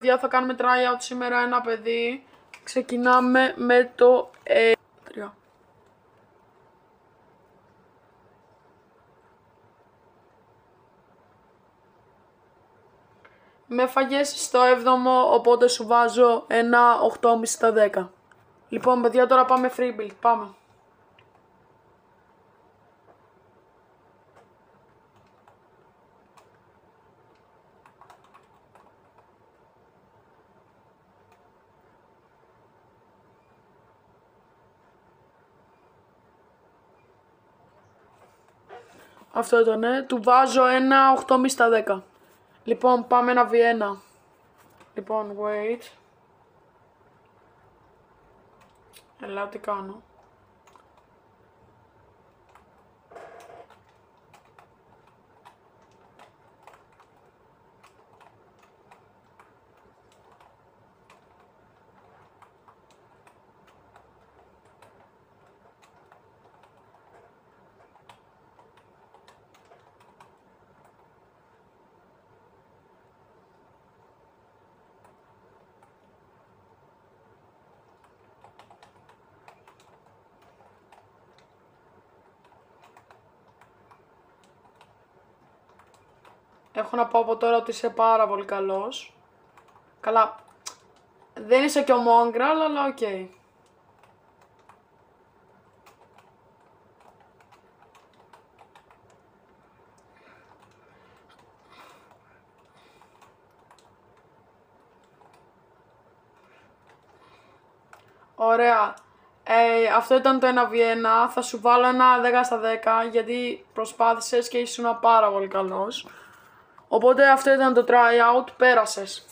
Παιδιά, θα κάνουμε tryout σήμερα ένα παιδί. Ξεκινάμε με το 3. Με έφαγες στο 7ο, οπότε σου βάζω ένα 8,5 στα 10. Λοιπόν, παιδιά, τώρα πάμε free build. Πάμε. Αυτό ήτανε. Του βάζω ένα 8,5 στα 10. Λοιπόν, πάμε ένα V1. Λοιπόν, wait. Ελά, τι κάνω. Έχω να πω από τώρα ότι είσαι πάρα πολύ καλός. Καλά, δεν είσαι και ο Mongrel, αλλά οκ. Ωραία. Αυτό ήταν το 1v1. Θα σου βάλω ένα 10 στα 10 γιατί προσπάθησες και ήσουν πάρα πολύ καλός. Οπότε αυτό ήταν το tryout, πέρασες.